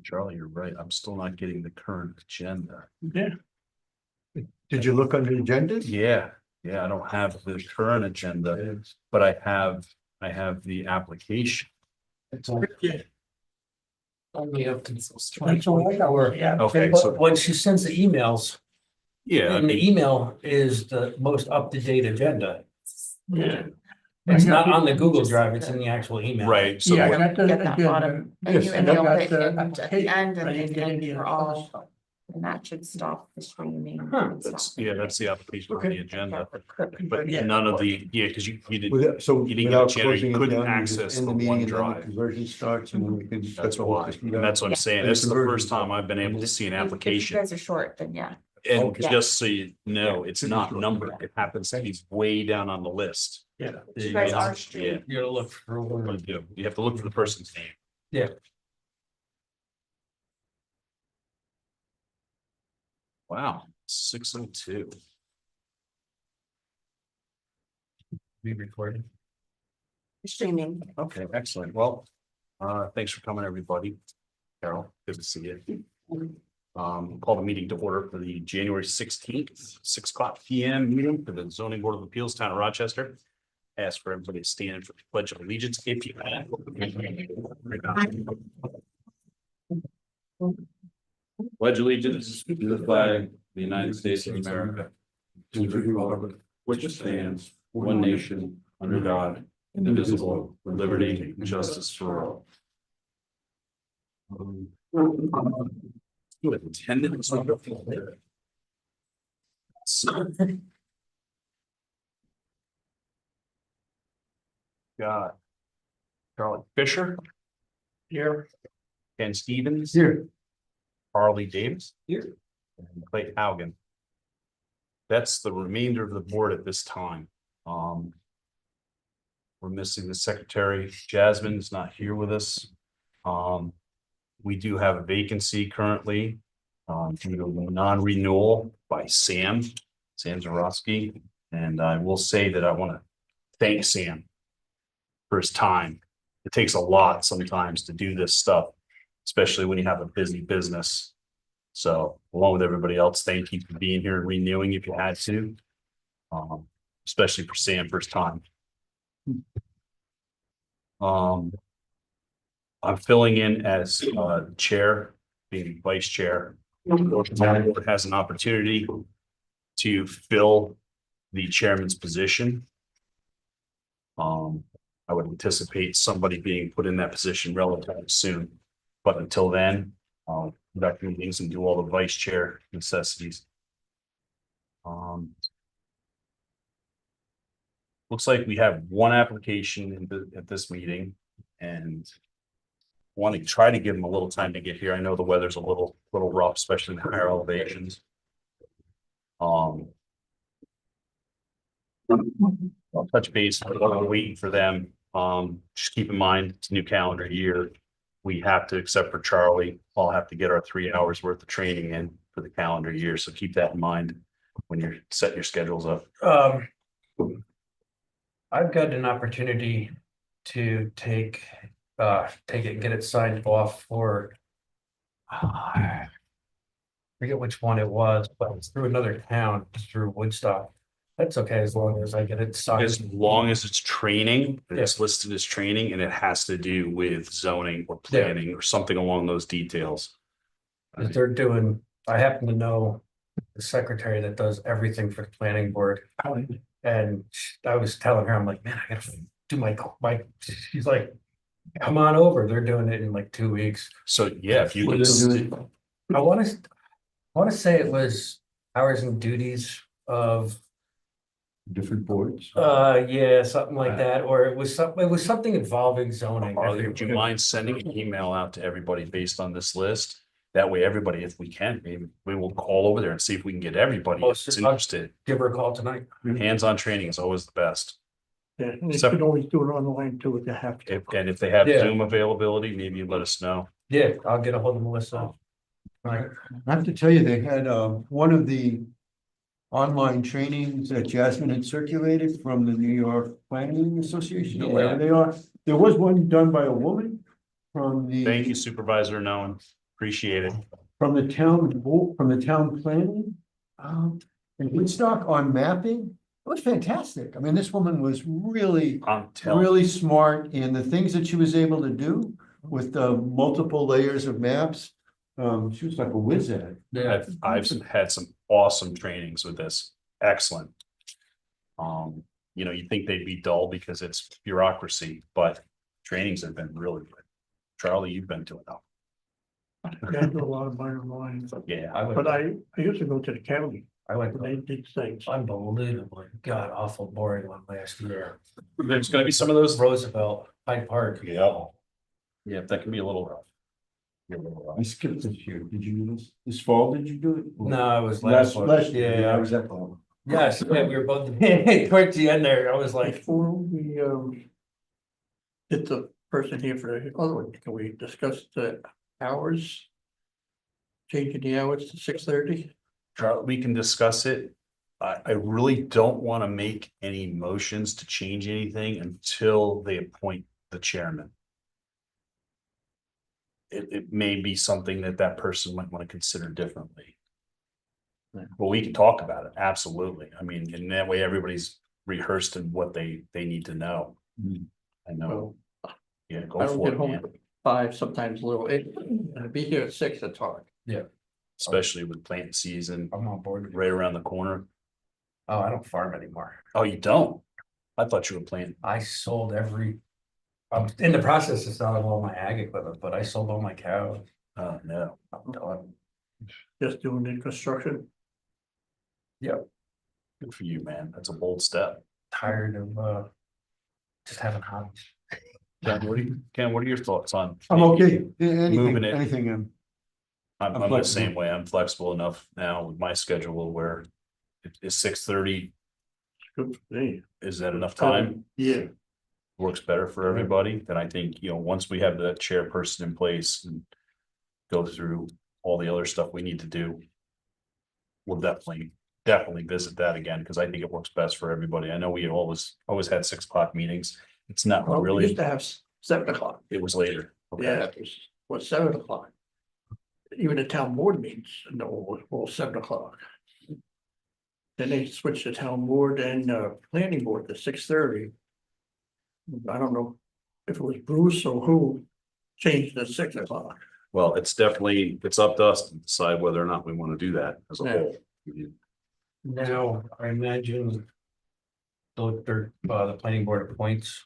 Charlie, you're right. I'm still not getting the current agenda. Yeah. Did you look under agendas? Yeah, I don't have the current agenda, but I have the application. It's on. Only up to That's all right, or, yeah. Okay, But so, when she sends the emails, yeah, I and the mean, email is the most up-to-date agenda. Yeah. It's not on the Google Drive, it's in the actual email. right, so Yeah, I what- got the Get that agenda. bottom, and Yes, you and I emailed got it the at the application. end, I and didn't get any then of for the other all, stuff. and that should stop the streaming. Huh. and that's, stuff. yeah, that's the application on the agenda, but Yeah. none of the, because you didn't, So You didn't get a without channel, you closing it couldn't down, you just access end the the meeting and then OneDrive. the conversion starts and then we can. that's why, and that's what I'm saying. And This is the conversion. first time I've been able to see an If you application. guys are short, then yeah. And Okay. just so you know, it's Should be not short. numbered. It happens to be way down on the list. Yeah. You guys are Yeah, streaming. You gotta look for one. you have to look for the person's name. Yeah. Wow, 6:02. Be recorded. Streaming. Okay, excellent. Well, thanks for coming, everybody. Carol, good to see you. Call the meeting to order for the January 16th, 6 o'clock PM meeting for the zoning board of appeals, town of Rochester. Ask for everybody to stand for the pledge of allegiance if you can. Pledge allegiance to the flag, of the United States of America, to the republic which stands one nation under God, indivisible, with liberty and justice for all. Good attendance. Got Charlie Fisher, Here. Ken Stevens. Here. Harley Davis. Here. And Clay Haugen. That's the remainder of the board at this time. We're missing the secretary. Jasmine is not here with us. We do have a vacancy currently. Due to a non-renewal by Sam Zarowski. And I will say that I want to thank Sam for his time. It takes a lot sometimes to do this stuff, especially when you have a busy business. So along with everybody else, thank you for being here and renewing if you had to. Especially for Sam for his time. I'm filling in as chair, being vice chair. The board has an opportunity to fill the chairman's position. I would anticipate somebody being put in that position relatively soon, but until then, conduct meetings and do all the vice chair necessities. Looks like we have one application at this meeting and want to try to give them a little time to get here. I know the weather's a little rough, especially in the higher elevations. I'll touch base while we're waiting for them. Just keep in mind, it's a new calendar year. We have to, except for Charlie, I'll have to get our 3 hours worth of training in for the calendar year. So keep that in mind when you're setting your schedules up. I've got an opportunity to take it and get it signed off for. I forget which one it was, but it's through another town, it's through Woodstock. That's okay, as long as I get it signed. As long as it's training, and it's listed as training, and it has to do with zoning or planning or something along those details. Because they're doing, I happen to know the secretary that does everything for the planning board. And I was telling her, I'm like, man, I gotta do my, she's like, come on over. They're doing it in like 2 weeks. So, yeah, if you What can, is it doing? I want to say it was hours and duties of, Different boards. yeah, something like that, or it was something involving zoning. Harley, would you mind sending an email out to everybody based on this list? That way, everybody, if we can, maybe we will call over there and see if we can get everybody that's interested. Give her a call tonight. Hands-on training is always the best. Yeah, and you So- could always do it online too if you have to. And if they have Yeah. Zoom availability, maybe you let us know. Yeah, I'll get a hold of Melissa. Right. I have to tell you, they had one of the online trainings that Jasmine had circulated from the New York Planning Association, or wherever they are. There was one done by a woman, from the. Thank you Supervisor Nolan, appreciate it. From the town planning. In Woodstock on mapping, it was fantastic. I mean, this woman was really, I'm telling, really smart in the things that she was able to do with the multiple layers of maps. She was like a whiz at it. Yeah, I've had some awesome trainings with this, excellent. You know, you think they'd be dull because it's bureaucracy, but trainings have been really good. Charlie, you've been to it now. I do a lot of mine online, Yeah, but I used to go to the county, I went when they did things. unbelievably god awful boring one last year. there's gonna be some of those. Roosevelt, Hyde Park. Yeah. Yeah, that can be a little rough. Be a little rough. I skipped this year. Did you do this fall? Did you do it? No, it was Last, one. last year. Yeah, I was at the. yes, yeah, we were both towards the end there. I was like, Before we, get the person here for the other one, can we discuss the hours? Changing the hours to 6:30? Charlie, we can discuss it. I really don't want to make any motions to change anything until they appoint the chairman. It may be something that person might want to consider differently. Well, we can talk about it, absolutely. I mean, in that way, everybody's rehearsed in what they need to know. I know, Well, yeah, I go don't for get it, home man. at 5, sometimes a little 8, and be here at 6 to talk. Especially with plant season I'm on board. right around the corner. Oh, I don't farm anymore. Oh, you don't? I thought you were planting. I sold I'm in the process of selling all my ag equipment, but I sold all my cows. Oh, no. I'm done. Just doing the construction. Good for you, man. That's a bold step. Tired of just having hobbies. Ken, what are your thoughts on? I'm okay. Anything, Moving it. anything. I'm I'm the flexible. same way. I'm flexible enough now with my schedule where is 6:30, Good for me. is that enough time? Yeah, Works better for everybody, then I think, you know, once we have the chairperson in place and go through all the other stuff we need to do, we'll definitely visit that again, because I think it works best for everybody. I know we always had 6 o'clock meetings. It's not well, we used really, to have 7 o'clock. it was later. Okay. Yeah, it was 7 o'clock. Even the town board meetings, no, was all 7 o'clock. Then they switched the town board and planning board to 6:30. I don't know if it was Bruce or who changed to 6 o'clock. Well, it's up to us to decide whether or not we want to do that as a Yeah. whole. Now, I imagine the planning board appoints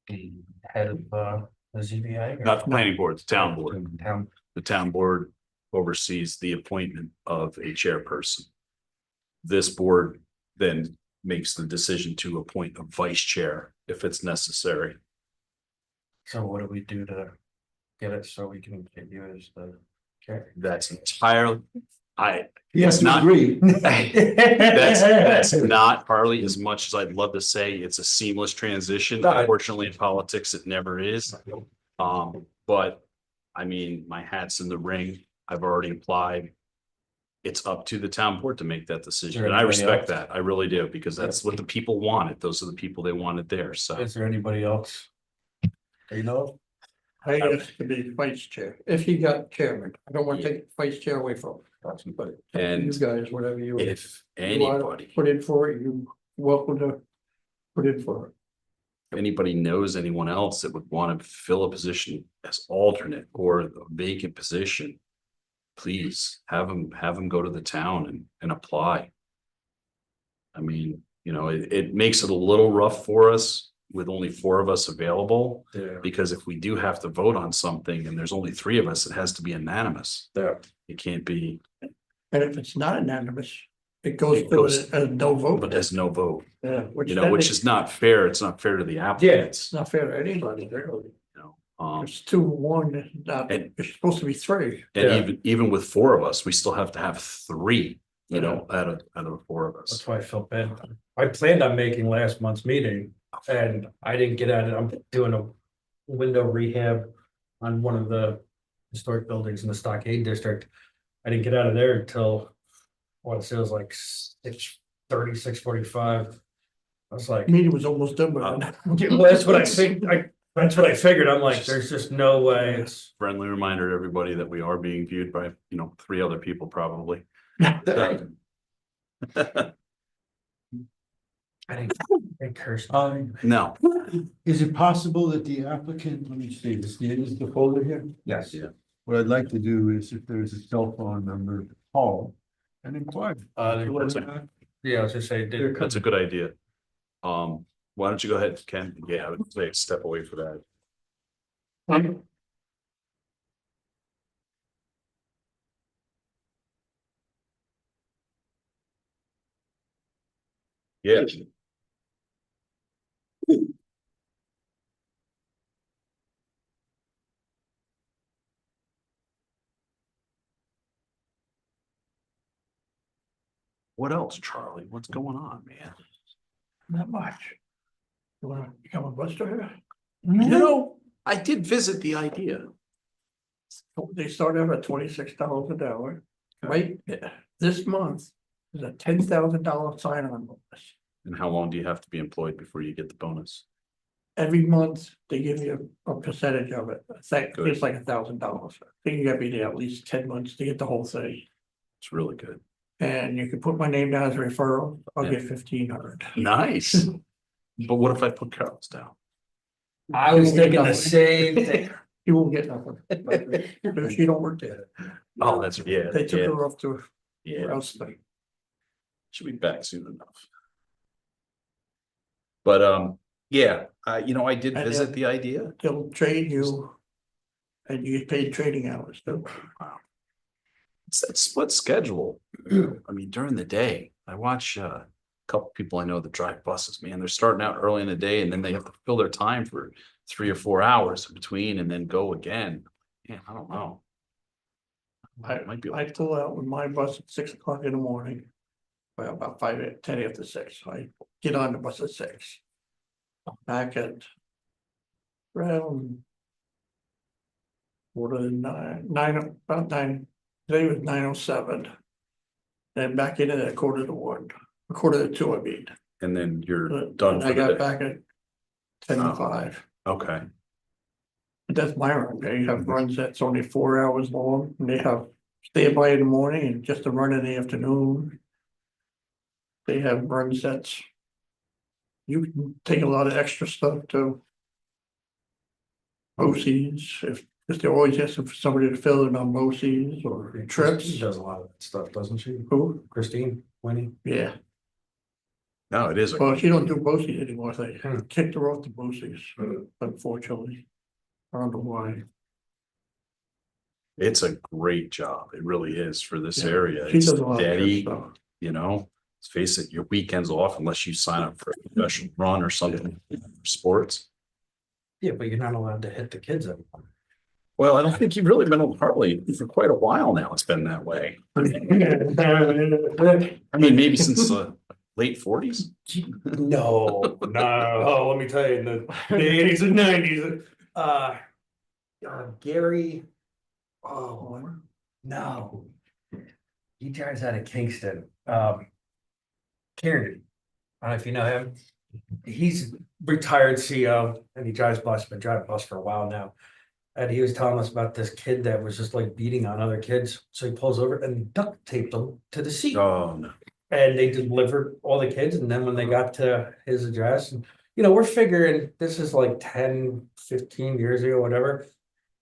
the head of the ZBA. or- Not the planning board, the town board. Town, The town board oversees the appointment of a chairperson. This board then makes the decision to appoint a vice chair if it's necessary. so what do we do to get it so we can get you as the chair? That's entirely, He has It's to not- agree. that's not Harley, as much as I'd love to say it's a seamless transition. No, I- Unfortunately, in politics, it never is. But I mean, my hat's in the ring. I've already applied. It's up to the town board to make that decision. there And I anybody respect else? that. I really do, because that's what the people wanted. Those are the people they wanted there. So Is there anybody else? that You know, I guess to be vice chair, if he got chairman. I don't want to take vice chair away from him. But And you guys, whatever you if you wanna anybody, put in for it, you welcome to put in for it. anybody knows anyone else that would want to fill a position as alternate or a vacant position, please have them go to the town and apply. I mean, you know, it makes it a little rough for us with only 4 of us available, yeah, because if we do have to vote on something and there's only 3 of us, it has to be unanimous. It can't be, And if it's not unanimous, it goes It to goes- a no vote. but there's no vote, Yeah, you know, which is not fair. It's not fair to the applicants. It's not fair to anybody, really. You know, It's 2-1, not, And- it's supposed to be 3. and Yeah. even with 4 of us, we still have to have 3, you know, out of 4 of us. that's why I felt bad. I planned on making last month's meeting and I didn't get at it. I'm doing a window rehab on one of the historic buildings in the Stockade District. I didn't get out of there until what it was like 6:30, 6:45. I was like, Meeting was almost done, but Uh, well, that's what I think. That's what I figured. I'm like, there's just no way it's. Friendly reminder to everybody that we are being viewed by, 3 other people probably. I didn't curse. No, Is it possible that the applicant, let me see, is the folder here? Yes. Yeah. What I'd like to do is if there's a cell phone number, call and inquire. Yeah, I was just saying, They're that's a good idea. Why don't you go ahead, Ken? Yeah, I would say step away for that. Yeah. What else, Charlie? What's going on, man? Not much. You wanna become a bus driver? I did visit the idea. They start out at $26 an hour, right? This month is a $10,000 sign-on bonus. And how long do you have to be employed before you get the bonus? Every month, they give you a percentage of it. I think Good. it's like $1,000. I think you gotta be there at least 10 months to get the whole thing. It's really good. And you can put my name down as a referral, I'll Yeah. get 1,500. Nice. But what if I put Carol's down? I was thinking the same thing. You won't get nothing. But she don't work there. Oh, that's, yeah. They took yeah, her off to Yeah, else thing. she'll be back soon enough. But, yeah, I did And, visit the idea. They'll train you. And you get paid training hours too. It's that split schedule. I mean, during the day, I watch a couple people I know that drive buses, man, they're starting out early in the day and then they have to fill their time for 3 or 4 hours in between and then go again. Yeah, I don't know. It might be I like, pull out with my bus at 6 o'clock in the morning. Well, about 10 after 6, I get on the bus at 6. I'm back at. Around. Quarter to 9, about 9, today was 9:07. Then back in at 1:45, 1:45, I mean. and then you're done And for I the got day. back at 10:05. Okay, But that's my run. They have runs that's only 4 hours long, and they have standby in the morning and just a run in the afternoon. They have runs that's. You can take a lot of extra stuff to. OCs, if they're always asking for somebody to fill in on OCs or trips. She does a lot of that stuff, doesn't she? Who? Christine, Winnie? Yeah, no, it is. well, she don't do BOCES anymore. They Hmm. kicked her off the BOCES, unfortunately. I don't know why. It's a great job. It really is for this Yeah, area. She It's does a lot of good steady, stuff. let's face it, your weekends off unless you sign up for a professional run or something, for sports. Yeah, but you're not allowed to hit the kids anymore. Well, I don't think you've really been on Harley for quite a while now. It's been that way. I mean, maybe since the late 40s. No, let me tell you, in the 80s and 90s, Gary. Oh, no. He drives out of Kingston, Kieran. I don't know if you know him. He's retired CO and he drives bus, been driving bus for a while now. And he was telling us about this kid that was just like beating on other kids. So he pulls over and duct taped them to the seat. Oh, no. And they delivered all the kids, and then when they got to his address, and we're figuring this is like 10, 15 years ago, whatever.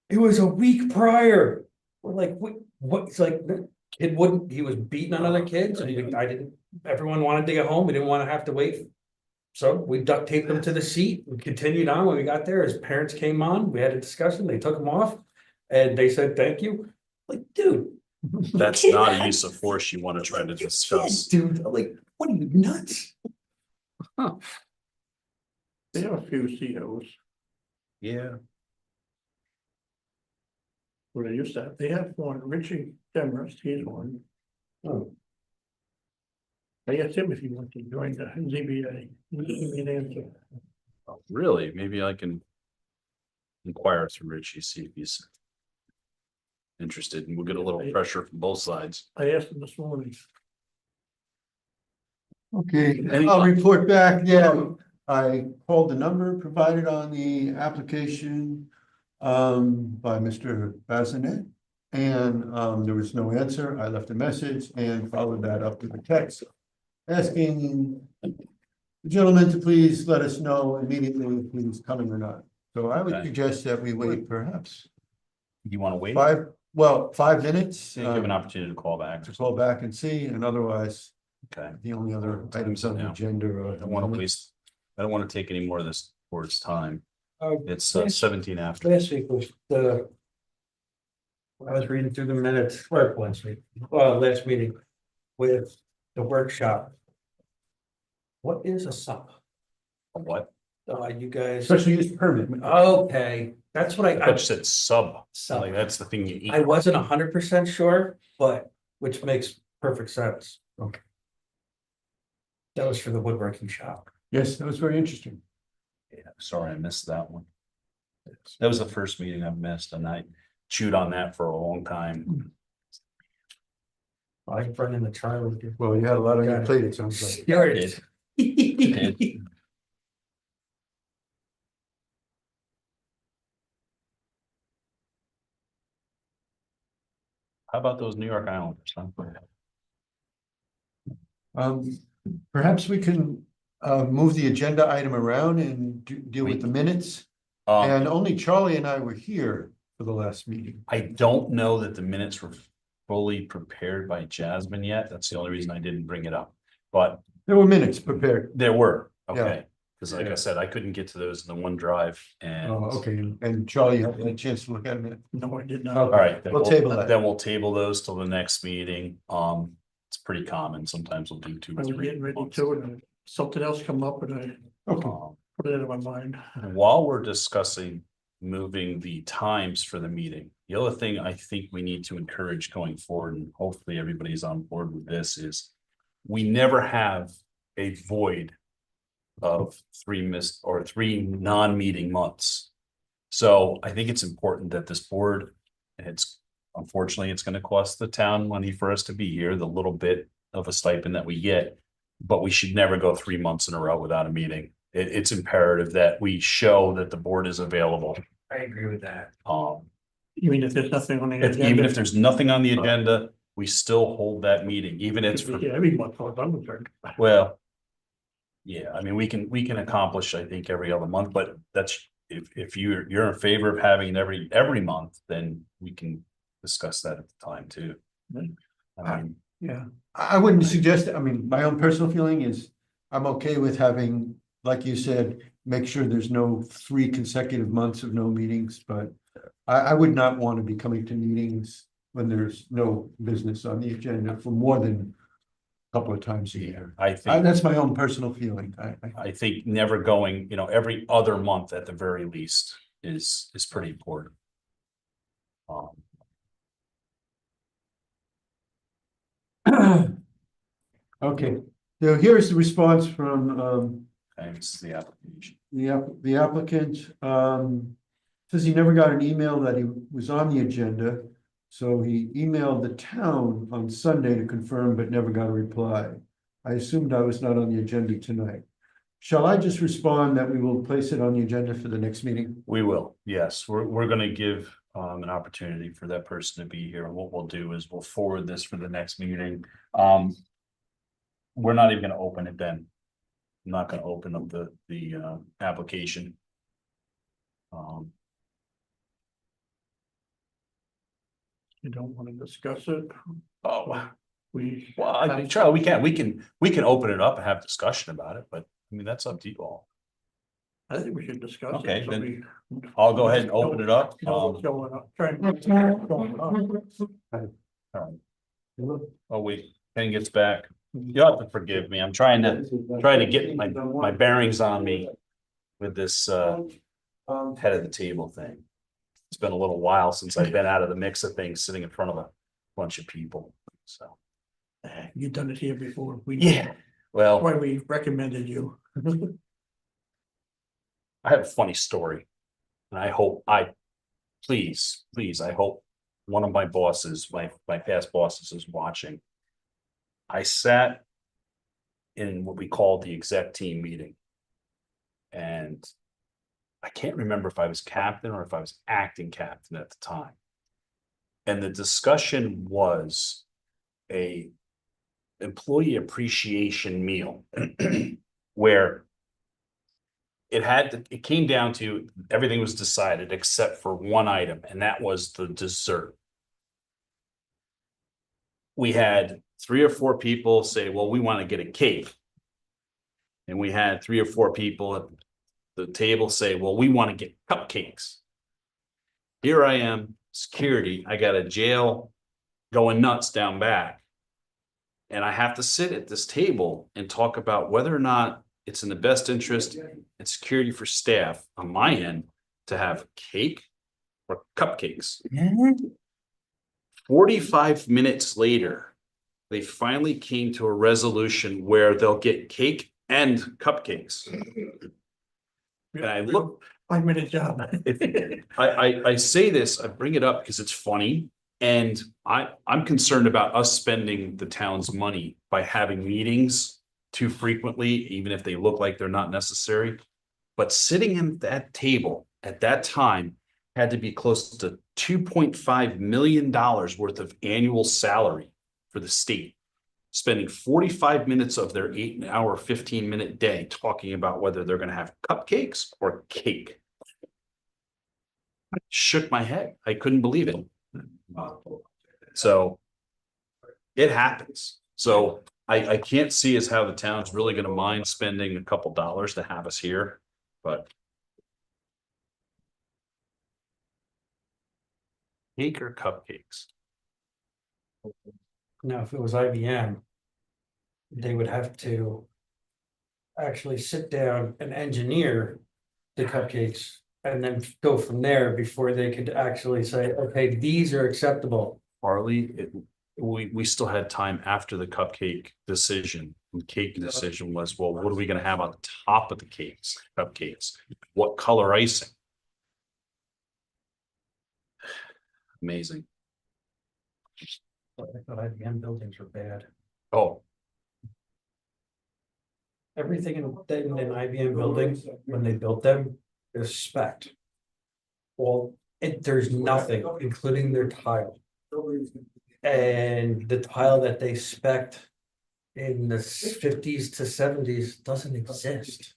It was a week prior. We're like, what? It's like the kid wouldn't, he was beating on other kids, and everyone wanted to get home. We didn't want to have to wait. So we duct taped them to the seat. We continued on. When we got there, his parents came on. We had a discussion. They took him off, and they said thank you. Like, dude. That's not a use of force you want to try to discuss. Dude, like, what are you nuts? They have a few COs, Yeah. where they used to have, they have one, Richie Demarest, he's one. Oh. I asked him if he wanted to join the ZBA. He gave me an answer. Really? Maybe I can inquire through Richie, see if he's interested, and we'll get a little pressure from both sides. I asked him this morning. Okay, I'll report back, yeah. I called the number provided on the application by Mr. Bazinet. And there was no answer. I left a message and followed that up with a text asking the gentleman to please let us know immediately if he's coming or not. So I would Okay. suggest that we wait perhaps You want to wait? 5 minutes. Give an opportunity to call back. To call back and see, and otherwise, Okay. the only other items on the Yeah. agenda are. I don't want to waste, I don't want to take any more of this board's time. Oh, It's yes. 17 after. Last week was the. I was reading through the minutes, or last week, last meeting with the workshop. What is a sub? What? You guys, Special use permit. okay, that's what I thought you said sub, sub. like that's the thing you eat. I wasn't 100% sure, but which makes perfect sense. Okay. That was for the woodworking shop. Yes, that was very interesting. Yeah, sorry, I missed that one. That was the first meeting I missed and I chewed on that for a long time. I run in the trial with you. Well, you had a lot on your Got it. plate, it sounds like. Scared. How about those New York Islanders? Huh? Um, perhaps we can move the agenda item around and deal with the minutes. And only Charlie and I were here for the last meeting. I don't know that the minutes were fully prepared by Jasmine yet. That's the only reason I didn't bring it up. But There were minutes prepared. there were, Yeah. okay. Because like I said, I couldn't get to those in the OneDrive and. Oh, okay, and Charlie had a chance to look at it. No, I did not. All right. then We'll table that. Then we'll table those till the next meeting. It's pretty common. Sometimes we'll do 2 I or was 3. getting ready to, and something else come up and I Okay, put it in my mind. While we're discussing moving the times for the meeting, the other thing I think we need to encourage going forward, and hopefully everybody's on board with this, is we never have a void of 3 non-meeting months. So I think it's important that this board, unfortunately, it's gonna cost the town money for us to be here, the little bit of a stipend that we get. But we should never go 3 months in a row without a meeting. It's imperative that we show that the board is available. I agree with that. You mean if there's nothing on the Even agenda? if there's nothing on the agenda, we still hold that meeting, even if it's for, Yeah, every month, I was concerned. well. Yeah, I mean, we can accomplish, I think, every other month, but that's, if you're in favor of having it every month, then we can discuss that at the time too. I mean, yeah, I wouldn't suggest, I mean, my own personal feeling is I'm okay with having, like you said, make sure there's no 3 consecutive months of no meetings, but I would not want to be coming to meetings when there's no business on the agenda for more than a couple of times a year. I think, That's my own personal feeling. I think never going, every other month at the very least is pretty important. Okay, so here's the response from Thanks, the application. the applicant. Says he never got an email that he was on the agenda. So he emailed the town on Sunday to confirm, but never got a reply. I assumed I was not on the agenda tonight. Shall I just respond that we will place it on the agenda for the next meeting? We will, yes, we're gonna give an opportunity for that person to be here, and what we'll do is we'll forward this for the next meeting. We're not even gonna open it then. I'm not gonna open up the application. You don't want to discuss it? Oh, We. Charlie, we can open it up and have discussion about it, but I mean, that's up to you all. I think we should discuss it. Okay, so then we- I'll go ahead and open it up. Know what's going on. Try and- what's going on. Oh, wait, Ken gets back. You'll have to forgive me. I'm trying to get my bearings on me with this head of the table thing. It's been a little while since I've been out of the mix of things, sitting in front of a bunch of people, so. You've done it here before. We. Yeah, well, Why we recommended you. I have a funny story. And I hope please, I hope one of my bosses, my past bosses is watching. I sat in what we call the exec team meeting. And I can't remember if I was captain or if I was acting captain at the time. And the discussion was a employee appreciation meal where it came down to everything was decided except for one item, and that was the dessert. We had 3 or 4 people say, well, we want to get a cake. And we had 3 or 4 people at the table say, well, we want to get cupcakes. Here I am, security, I got a jail going nuts down back. And I have to sit at this table and talk about whether or not it's in the best interest and security for staff on my end to have cake or cupcakes. 45 minutes later, they finally came to a resolution where they'll get cake and cupcakes. And I look, 5-minute job. I say this, I bring it up because it's funny. And I'm concerned about us spending the town's money by having meetings too frequently, even if they look like they're not necessary. But sitting at that table at that time had to be close to $2.5 million worth of annual salary for the state. Spending 45 minutes of their 8-hour, 15-minute day talking about whether they're going to have cupcakes or cake. I shook my head. I couldn't believe it. So it happens. So I can't see as how the town's really going to mind spending a couple dollars to have us here, but. Cake or cupcakes? Now, if it was IBM, they would have to actually sit down and engineer the cupcakes and then go from there before they could actually say, okay, these are acceptable. Farley, we still had time after the cupcake decision. The cake decision was, well, what are we gonna have on top of the cupcakes? What color icing? Amazing. I thought IBM buildings were bad. Oh, Everything in an IBM building, when they built them, is spec'd. Well, there's nothing, including their tile. And the tile that they spec'd in the 50s to 70s doesn't exist.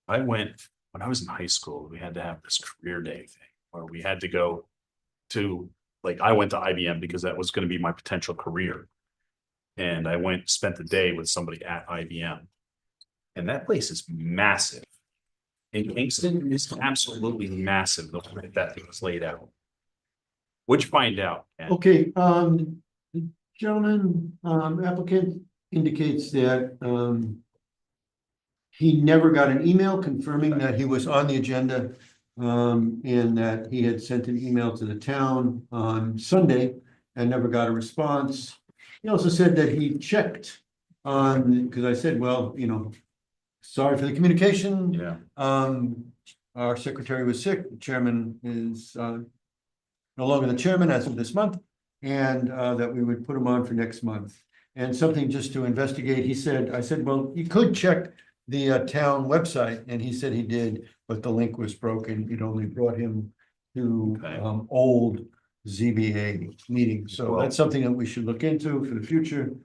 I went, when I was in high school, we had to have this career day thing where we had to go to, like, I went to IBM because that was gonna be my potential career. And I spent the day with somebody at IBM. And that place is massive. And Kingston is absolutely massive, the way that thing was laid out. What'd you find out? Ken? Okay, the gentleman, applicant indicates that, he never got an email confirming that he was on the agenda, and that he had sent an email to the town on Sunday and never got a response. He also said that he checked on, because I said, well, sorry for the communication. Yeah, Our secretary was sick, the chairman is, no longer the chairman as of this month, and that we would put him on for next month. And something just to investigate, I said, well, you could check the town website, and he said he did, but the link was broken. It only brought him to Okay. old ZBA meetings. So Well- that's something that we should look into for the future.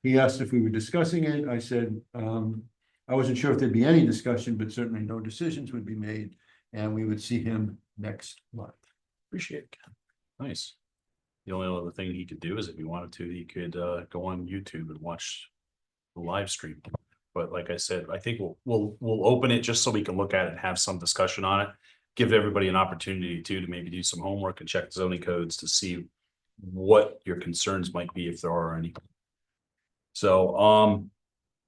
He asked if we were discussing it. I said, I wasn't sure if there'd be any discussion, but certainly no decisions would be made, and we would see him next month. appreciate it, Ken. Nice. The only other thing he could do is if he wanted to, he could go on YouTube and watch the live stream. But like I said, I think we'll open it just so we can look at it and have some discussion on it. Give everybody an opportunity to maybe do some homework and check zoning codes to see what your concerns might be, if there are any. So,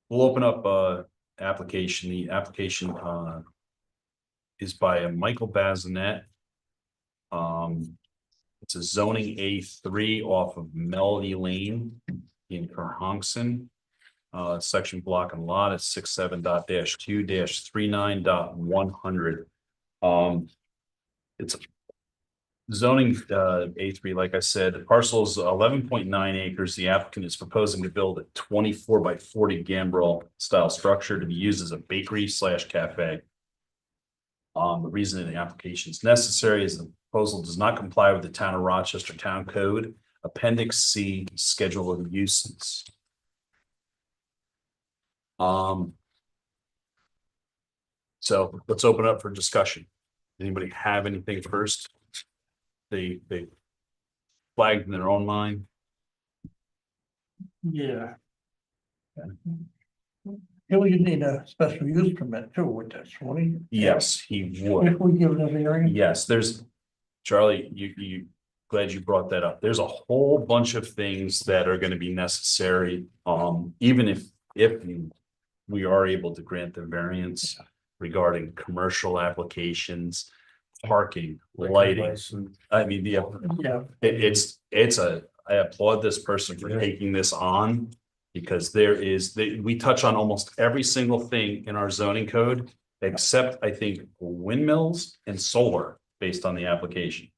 we'll open up application. The application is by Michael Bazinet. It's a zoning A3 off of Melody Lane in Kerhonkson. Section block and lot is 67.2-39.100. It's zoning, A3, like I said, the parcel is 11.9 acres. The applicant is proposing to build a 24 by 40 gambrel style structure to be used as a bakery slash cafe. The reason the application is necessary is the proposal does not comply with the town of Rochester Town Code, Appendix C, Schedule of Uses. So let's open up for discussion. Anybody have anything first? They flagged in their own mind. Yeah. Here we need a special use permit too with this, won't we? Yes, he would. If we give it a variance. Yes, there's, Charlie, you, glad you brought that up. There's a whole bunch of things that are gonna be necessary, even if we are able to grant the variance regarding commercial applications, parking, lighting. I mean, Yeah, I applaud this person for taking this on. Because we touch on almost every single thing in our zoning code, except I think windmills and solar based on the application.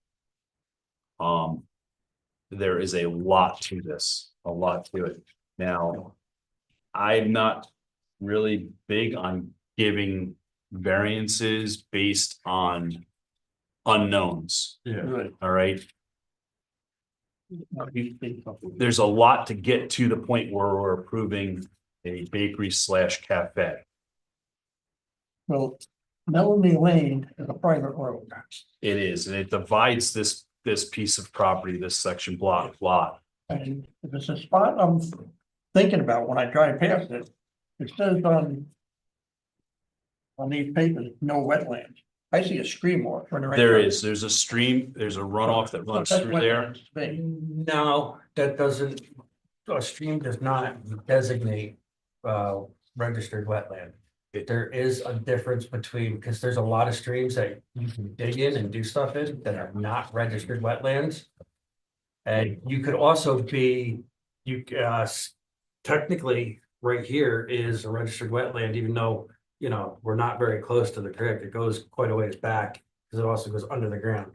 There is a lot to this, a lot to it. Now, I'm not really big on giving variances based on unknowns, right. all right? There's a lot to get to the point where we're approving a bakery slash cafe. Well, Melanie Lane is a private road. It is, and it divides this piece of property, this section block lot. And if it's a spot I'm thinking about when I drive past it, it says on these papers, no wetlands. I see a stream walk running right. There's a stream, there's a runoff that runs through there. No, that doesn't, a stream does not designate registered wetland. There is a difference between, because there's a lot of streams that you can dig in and do stuff in that are not registered wetlands. And you could also be, technically, right here is a registered wetland, even though, we're not very close to the creek. It goes quite a ways back, because it also goes under the ground.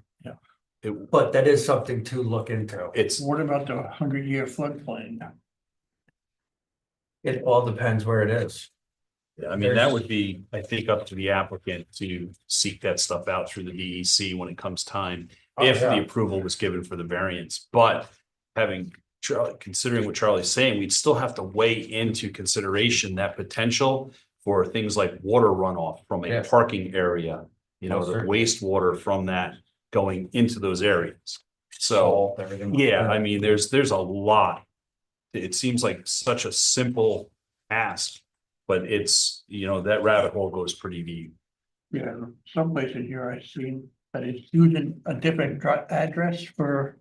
But that is something to look into. What about the 100-year floodplain? It all depends where it is. I mean, that would be, I think, up to the applicant to seek that stuff out through the DEC when it comes time. If the approval was given for the variance, but considering what Charlie's saying, we'd still have to weigh into consideration that potential for things like water runoff from a parking area, the wastewater from that going into those areas. So, yeah, I mean, there's a lot. It seems like such a simple ask, but it's, that rabbit hole goes pretty deep. Yeah, some places here I've seen that it's using a different address for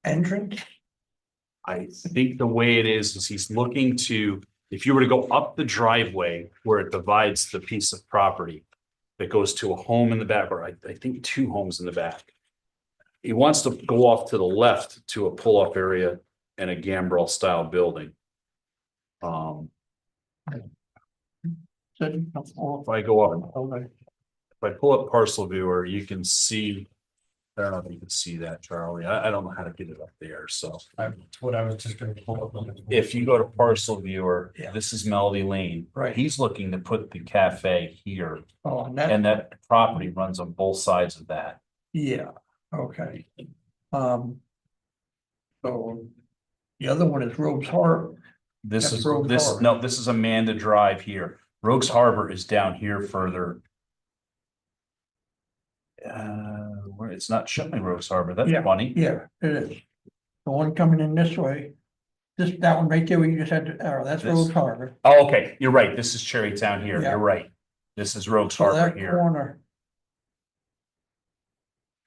entrance. I think the way it is he's looking to, if you were to go up the driveway where it divides the piece of property that goes to a home in the back, or I think 2 homes in the back. He wants to go off to the left to a pull-up area and a gambrel style building. If I go up, Okay. if I pull up parcel viewer, you can see, I don't know if you can see that, Charlie. I don't know how to get it up there, so. That's what I was just gonna pull up. If you go to parcel viewer, Yeah. this is Melody Lane. Right. He's looking to put the cafe here, Oh, and and that property runs on both sides of that. yeah, okay. So the other one is Rogues Harbor. This That's is, Rogues this, Harbor. no, this is Amanda Drive here. Rogues Harbor is down here further. Where it's not showing Rogues Harbor. That's Yeah. funny. Yeah, it is. The one coming in this way, that one right there where you just had the arrow, that's This. Rogues Harbor. Oh, okay, you're right. This is Cherrytown here. Yeah. You're right. This is Rogues So Harbor that here. corner.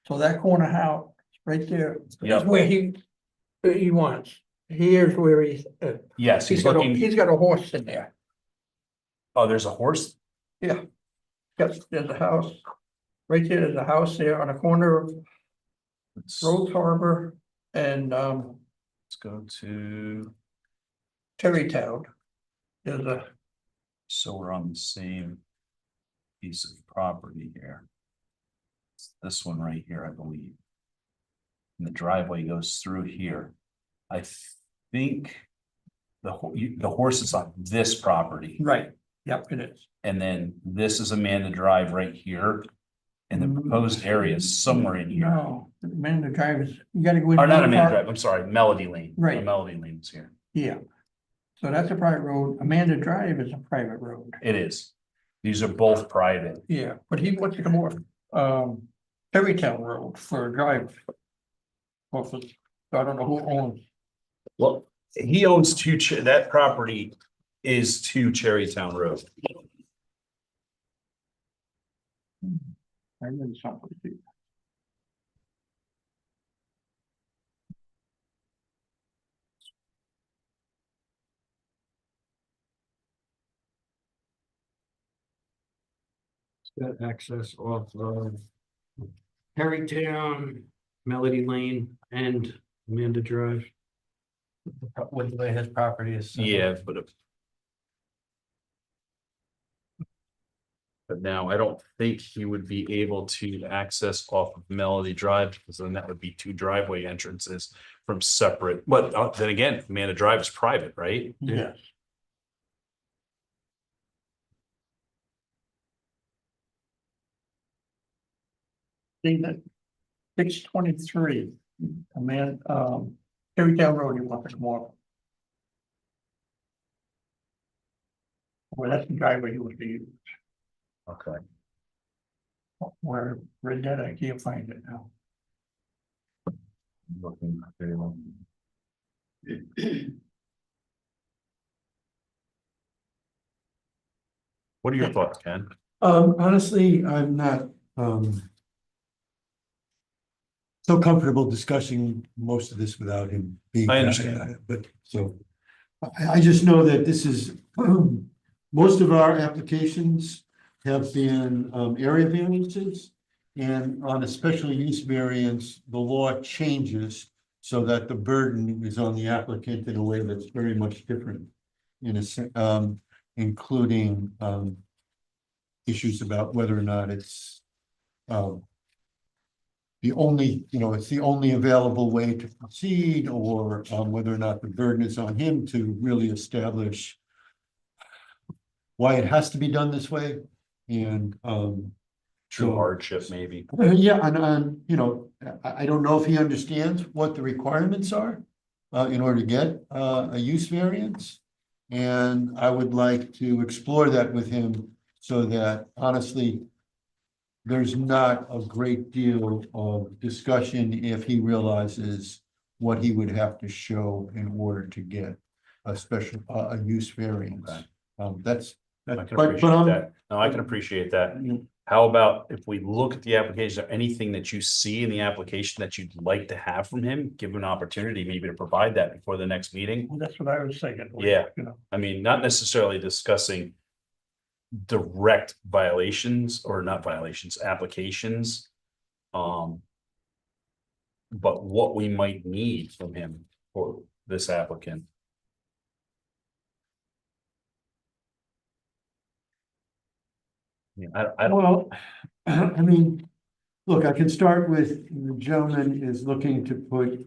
So that corner house, right there, Yep. is where he wants. Here's where Yes, he's he's got looking, a horse in there. oh, there's a horse. Yes, there's a house. Right there's a house there on the corner of Let's Rogues Harbor and go to, Terrytown. There's a, so we're on the same piece of property here. It's this one right here, I believe. And the driveway goes through here. I think the horse is on this property, Right, yep, it is. and then this is Amanda Drive right here. And the proposed area is somewhere in here. No, Amanda Drive is, you gotta go in. Or not one Amanda part- Drive, I'm sorry, Melody Lane. Right. Melody Lane is here. Yeah. So that's a private road. Amanda Drive is a private road. It is. These are both private. Yeah, but he wants to come off, Terrytown Road for a drive. Off of, I don't know who owns. Well, he owns that property is to Cherrytown Road. I read something. Got access off of Perrytown, Melody Lane and Amanda Drive. With the way his property is. set up. Yeah, but now I don't think he would be able to access off of Melody Drive, because then that would be two driveway entrances from separate, but then again, Amanda Drive is private, right? Yes. See that, 623, a man, Terrytown Road, he wants to come off. Well, that's the driveway he was to use, Okay. where read that, I can't find it now. Looking very well. What are your thoughts, Ken? Honestly, I'm not, so comfortable discussing most of this without him being. I understand. But so, I just know that this is, most of our applications have been, area variances. And on a special use variance, the law changes so that the burden is on the applicant in a way that's very much different. Including, issues about whether or not it's, the only, it's the only available way to proceed, or, whether or not the burden is on him to really establish why it has to be done this way, and, True So- hardship, maybe. yeah, and, I don't know if he understands what the requirements are, in order to get, a use variance. And I would like to explore that with him, so that honestly, there's not a great deal of discussion if he realizes what he would have to show in order to get a special, a use variance. Okay. That's, I that, can but, appreciate that. No, I can appreciate that. you How about if we look at the application, or anything that you see in the application that you'd like to have from him, give him an opportunity maybe to provide that before the next meeting? Well, that's what I was saying. Yeah. You know, I mean, not necessarily discussing direct violations, or not violations, applications. But what we might need from him for this applicant. Yeah, I don't, Well, I mean, look, I can start with, the gentleman is looking to put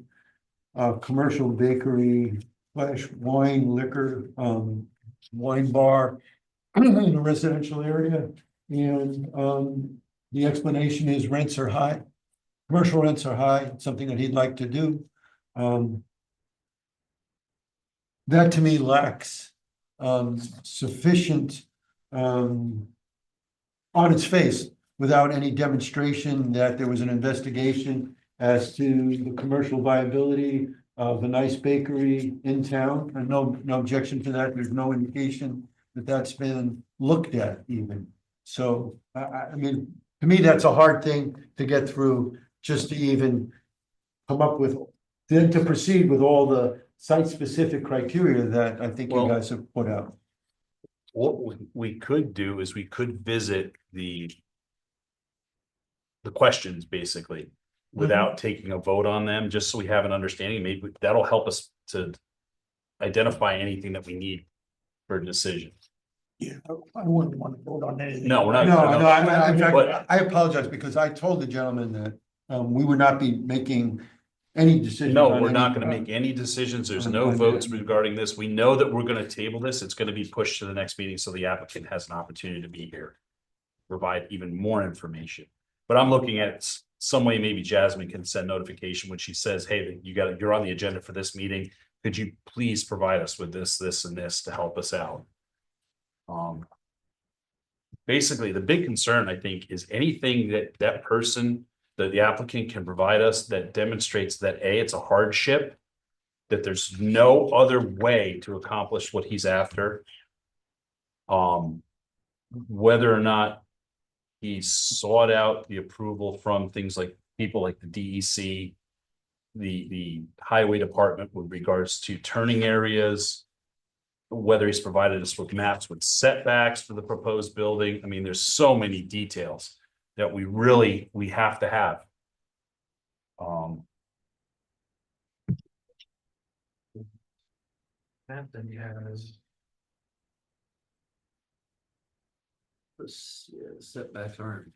a commercial bakery slash wine liquor, wine bar in a residential area. And, the explanation is rents are high. Commercial rents are high, it's something that he'd like to do. That to me lacks, sufficient, on its face, without any demonstration that there was an investigation as to the commercial viability of a nice bakery in town. And no objection to that. There's no indication that that's been looked at even. So, I mean, to me, that's a hard thing to get through, just to even come up with, then to proceed with all the site-specific criteria that I think you Well- guys have put out. what we could do is we could visit the questions basically, without taking a vote on them, just so we have an understanding. Maybe that'll help us to identify anything that we need for a decision. yeah, I wouldn't want to vote on anything. No, we're not- In But- fact, I apologize, because I told the gentleman that, we would not be making any decision. No, on we're any- not gonna make any decisions. There's on- no on votes that. regarding this. We know that we're gonna table this. It's gonna be pushed to the next meeting, so the applicant has an opportunity to be here. Provide even more information. But I'm looking at some way maybe Jasmine can send notification when she says, hey, you're on the agenda for this meeting. Could you please provide us with this, this, and this to help us out? Basically, the big concern, I think, is anything that that person, that the applicant can provide us that demonstrates that A, it's a hardship. That there's no other way to accomplish what he's after. Whether or not he sought out the approval from things like people like the DEC. The highway department with regards to turning areas. Whether he's provided us with maps with setbacks for the proposed building. I mean, there's so many details that we have to have. Then he has. This, yeah, setbacks aren't.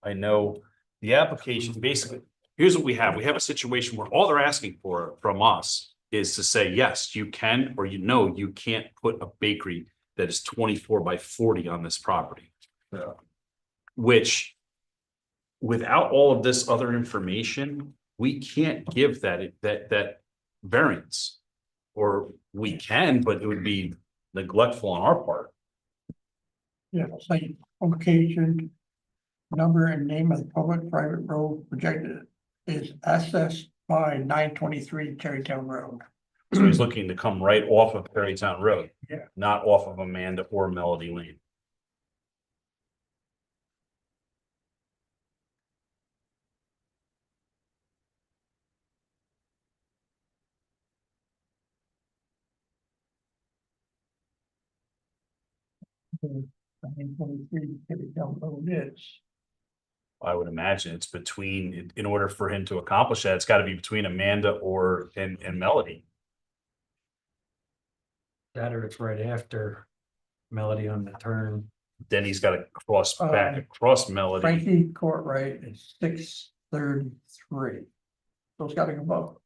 I know the application, basically, here's what we have. We have a situation where all they're asking for from us is to say, yes, you can, or you can't put a bakery that is 24 by 40 on this property. Yeah. Which, without all of this other information, we can't give that variance. Or we can, but it would be neglectful on our part. Yeah, site location, number and name of the public private road projected is assessed by 923 Terrytown Road. So he's looking to come right off of Perrytown Road. Yeah. Not off of Amanda or Melody Lane. So 923 Terrytown Road is. I would imagine it's between, in order for him to accomplish that, it's gotta be between Amanda and Melody. That or it's right after Melody on the turn. Then he's gotta cross back across Melody. Frankie Courtright is 633. So it's gotta go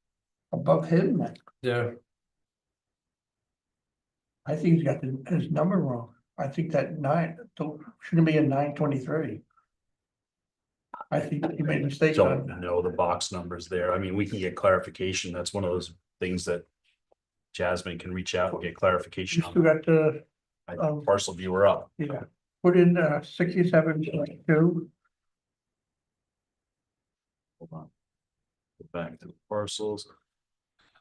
above him. Yeah. I think he's got his number wrong. I think that shouldn't be a 923. I think he made a mistake Don't on. know the box numbers there. I mean, we can get clarification. That's one of those things that Jasmine can reach out and get You clarification still on. got the, Parcel viewer up. yeah, put in 67.2. Hold on. Go back to the parcels.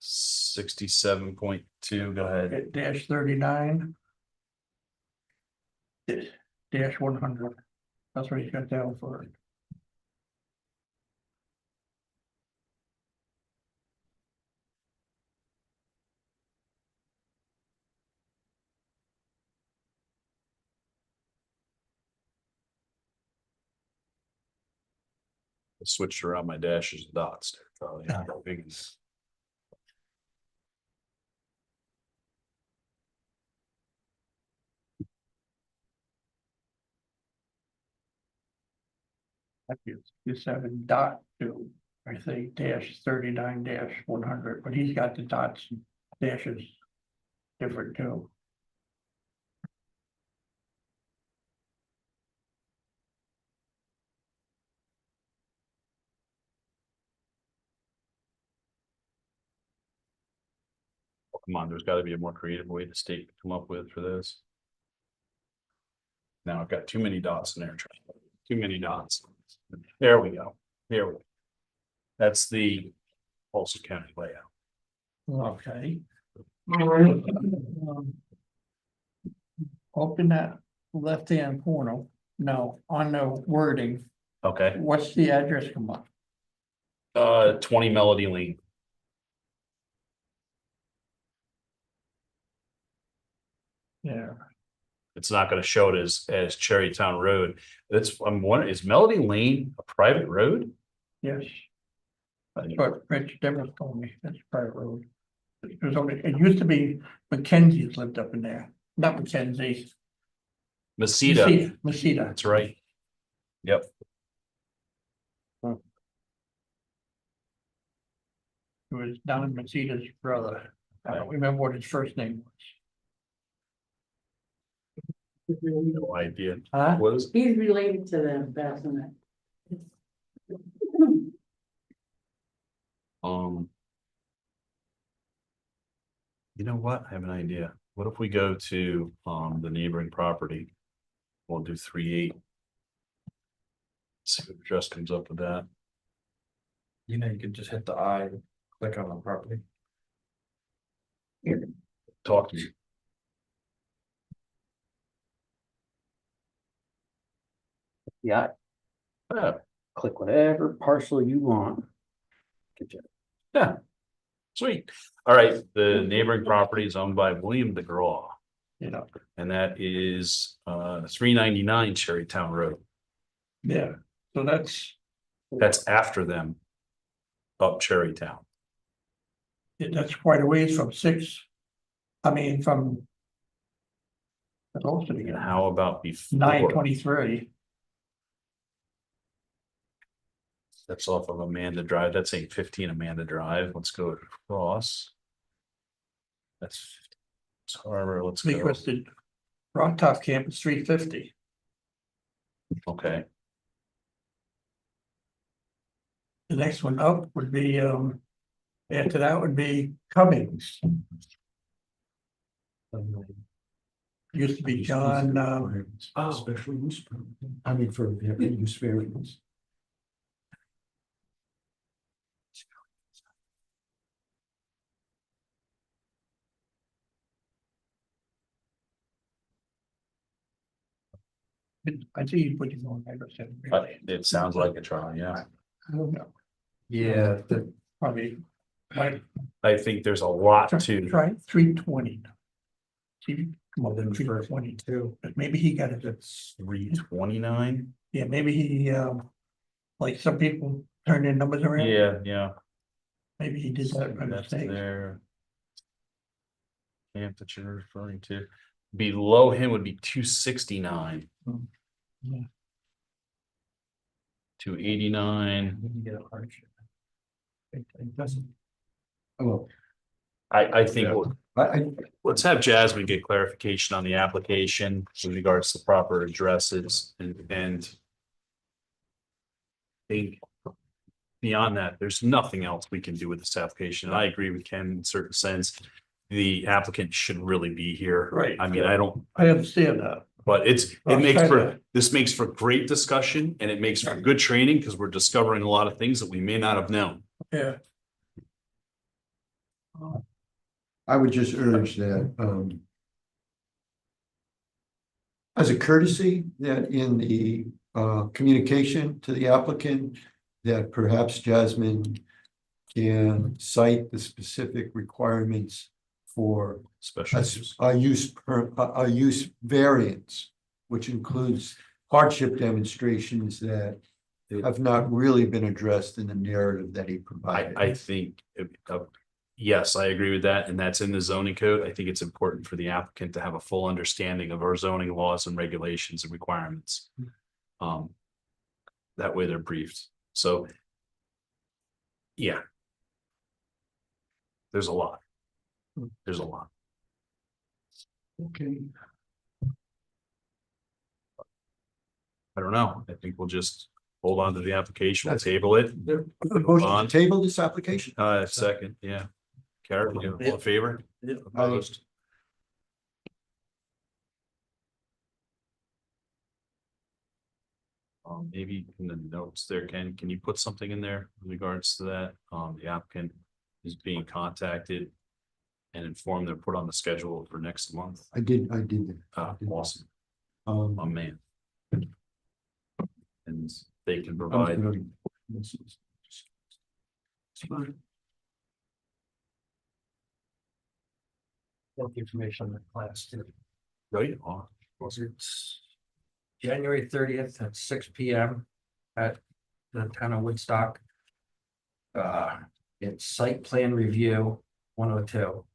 67.2, go ahead. Dash 39. Dash 100. That's what he's got down for it. Switched around my dashes and dots there, Charlie. Yeah. How big is- That's 7.2, I think, dash 39 dash 100, but he's got the dots and dashes different too. Oh, come on, there's gotta be a more creative way to state, come up with for this. Now I've got too many dots in there, Charlie. Too many dots. There we go. Here we go. That's the Folsom County layout. Okay. Open that left-hand corner. No, on the wording, Okay, what's the address come up? 20 Melody Lane. Yeah, It's not gonna show it as Cherrytown Road. I'm wondering, is Melody Lane a private road? yes. That's what Rich Deborah told me, that's a private road. It used to be Mackenzie's lived up in there, not Mackenzie. Mesita, Mesita. that's right. Yep. It was Don Messina's brother. I don't remember what his first name No idea. was. Huh? What is, He's related to the Bassinet. um. You know what? I have an idea. What if we go to, the neighboring property? We'll do 3-8. See what address comes up with that. You know, you could just hit the I, and click on the property. Talk to me. Yeah. Click whatever parcel you want. Good job. Yeah. Sweet. All right, the neighboring property is owned by William DeGraw, You know, and that is 399 Cherrytown Road. yeah, so That's after them. Up Cherrytown. that's quite a ways from from. Close to And the how about before? 923. That's off of Amanda Drive. That's 815 Amanda Drive. Let's go across. That's Harbor. Let's go. Because the Rock Top Camp is 350. Okay. The next one up would be, after that would be Cummings. Used to be John, Special use permit. I mean, for use variance. I see you put him on, I said, really, It sounds like a trial, yeah. I don't know, Yeah, the, probably, might I think there's a lot to, try 320. See, come on, then then first 322, but maybe he got it, it's 329. yeah, maybe he, like some people turn their numbers around. Yeah. Maybe he did that by That's mistake. there. Camp that you're referring to. Below him would be 269. Yeah. 289. you can get a hardship. It doesn't, Oh, I think I, let's have Jasmine get clarification on the application with regards to proper addresses and. Think beyond that, there's nothing else we can do with this application. And I agree with Ken in a certain sense. The applicant should really be here. Right. I mean, I don't, I understand that. but it I'll makes try for, to- this makes for great discussion and it makes for good training because we're discovering a lot of things that we may not have known. Yeah, I would just urge that, as a courtesy, that in the, communication to the applicant, that perhaps Jasmine can cite the specific requirements for Special use. a use variance, which includes hardship demonstrations that have not really been addressed in the narrative that he provided. I think, yes, I agree with that, and that's in the zoning code. I think it's important for the applicant to have a full understanding of our zoning laws and regulations and requirements. That way they're briefed, so. Yeah. There's a lot. There's a lot. Okay. I don't know. I think we'll just hold on to the application, we'll table it. Motion to table this application? Second, yeah. Karen, you all in favor? Yeah. Opposed? Maybe in the notes there, Ken, can you put something in there in regards to that? The applicant is being contacted and informed they're put on the schedule for next month. I did that. Awesome, Um, my man. And they can I'm provide, gonna- this is- It's fine. Get the information on the class too. right? Oh, It's January 30th at 6 PM at the town of Woodstock. It's site plan review 102.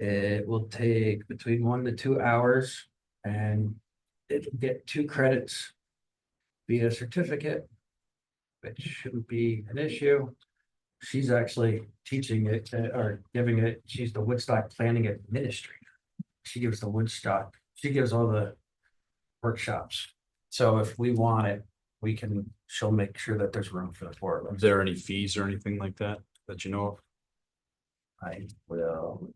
It will take between 1 to 2 hours and it'll get 2 credits via certificate, which shouldn't be an issue. she's actually teaching it or giving it, she's the Woodstock Planning Administrator. She gives the Woodstock, she gives all the workshops. So if we want it, we can, she'll make sure that there's room for the four of Are us. there any fees or anything like that that you know of? I will.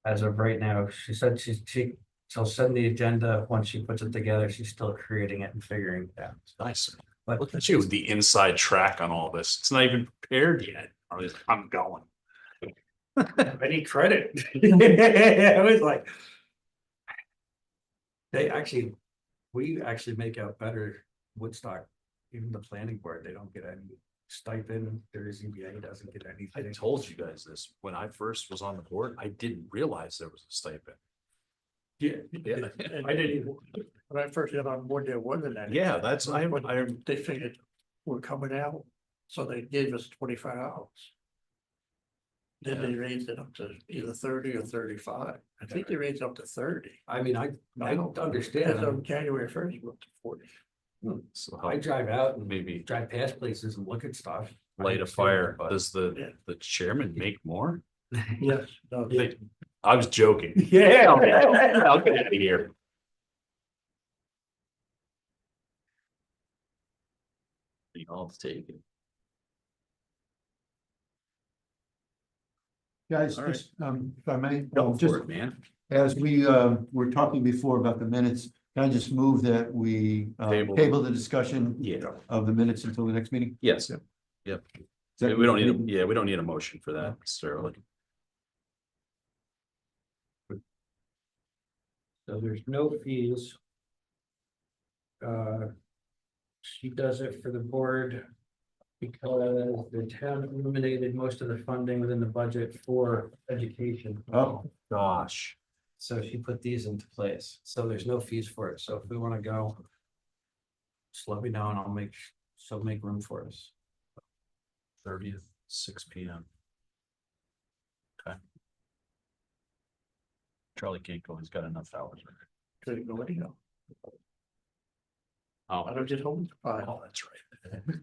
As of right now, she said she'll send the agenda once she puts it together. She's still creating it and figuring it out. Nice. But Look at you, the inside track on all this. It's not even prepared yet. I'm going. I need credit. I was like. We actually make out better Woodstock, even the planning board, they don't get any stipend, their ZBA doesn't get I anything. told you guys this, when I first was on the board, I didn't realize there was a stipend. Yeah, Yeah. I didn't even, when I first got on board, there wasn't any. Yeah, that's, But I'm, they figured we're coming out, so they gave us 25 hours. Then they raised it up to either 30 or 35. I think they raised it up to 30. I mean, I As understand, of January 1st, we're up to 40. so I drive out and maybe drive past places and look at stuff. I light a understand fire. that, but- Does Yeah. the chairman make more? Yes. No, They- I was joking. Yeah. I'll get out of here. I'll take it. Guys, All right. just, if I may, Go just for it, man. as we, were talking before about the minutes, can I just move that we, Table. table the discussion Yeah, of the minutes until the next meeting? yes. Is Yep. that- We don't need, we don't need a motion for that necessarily. So there's no fees. She does it for the board. Because the town eliminated most of the funding within the budget for education. Oh, Gosh, So she put these into place, so there's no fees for it, so if we wanna go. Just let me know and I'll make room for us. 30th, 6 p.m. Okay. Charlie can't go, he's got enough hours. couldn't go anywhere. Oh, I don't just hold the file. oh, that's right.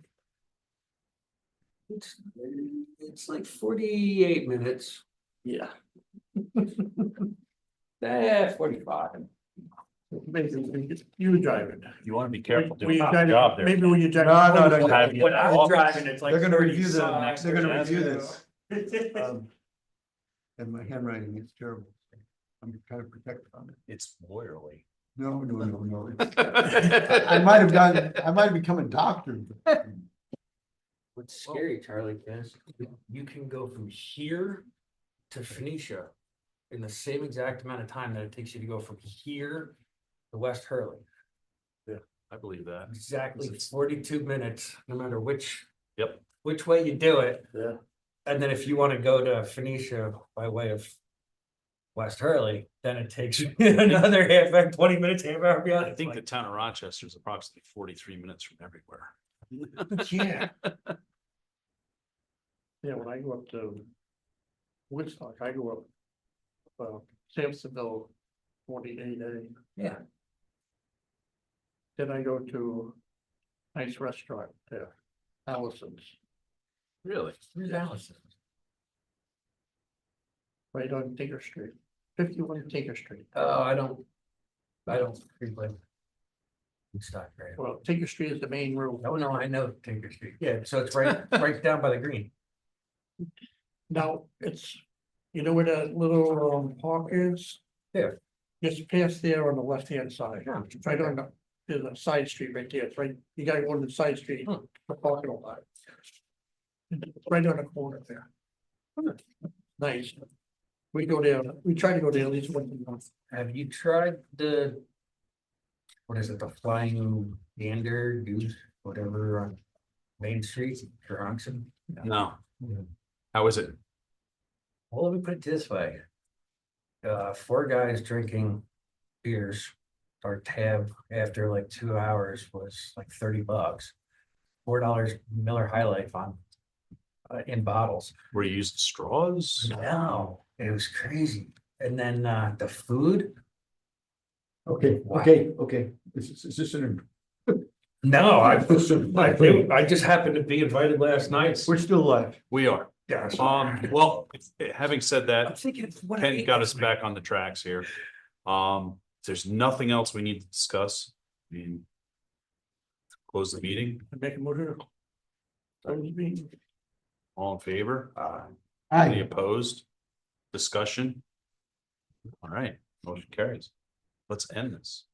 It's like 48 minutes. Yeah. 45. Maybe you driving. You want to be careful When doing you your drive- job there. Maybe when you drive. No, no, no. Have you- When I was driving, it's like. they're gonna review the, 35. they're gonna review this. Yeah. And my handwriting is terrible. I'm kind of protected on it. It's lawyerly. No, no, no, no. I might have become a doctor. but- What's scary, Charlie, is you can go from here to Phoenicia in the same exact amount of time that it takes you to go from here to West Hurley. I believe that. Exactly 42 minutes, no matter which way you do it. Yeah. And then if you want to go to Phoenicia by way of West Hurley, then it takes you another 20 minutes, half hour beyond. I think the town of Rochester is approximately 43 minutes from everywhere. Yeah. Yeah, when I go up to Woodstock, I go up. Sampsonville 48A. Yeah. Then I go to nice restaurant there, Allison's, Really? Where's Allison? right on Tinker Street, 51 Tinker Street. Oh, I don't frequent Woodstock, right? Well, Tinker Street is the main road. Oh, no, I know Tinker Street. Yeah, so it's right down by the green. Now, it's, you know where that little park is? Yeah. Just past there on the left-hand side, Yeah. It's right on the, there's a side street right there, it's right, you gotta go on the side street, Hmm. the parking lot. It's right on the corner there. Nice. We go there, we try to go there at least once a month. Have you tried what is it, the Flying Gander Goose, whatever, on Main Street, Bronxton? No. How is it? Well, let me put it this way. 4 guys drinking beers. Our tab after like 2 hours was like $30. $4 Miller High Life on in bottles. Were you using straws? No, it was crazy. And then the food. Okay, Wow. okay. Is this an, No, I just happened to be invited last night. We're still live. We are. Yeah. Well, having said I'm that, thinking. what I Ken ate got last us night. back on the tracks here. If there's nothing else we need to discuss. I mean, close the meeting. I make a motion. Close the meeting. All in favor? Any Hi. opposed? Discussion? All right, motion carries. Let's end this.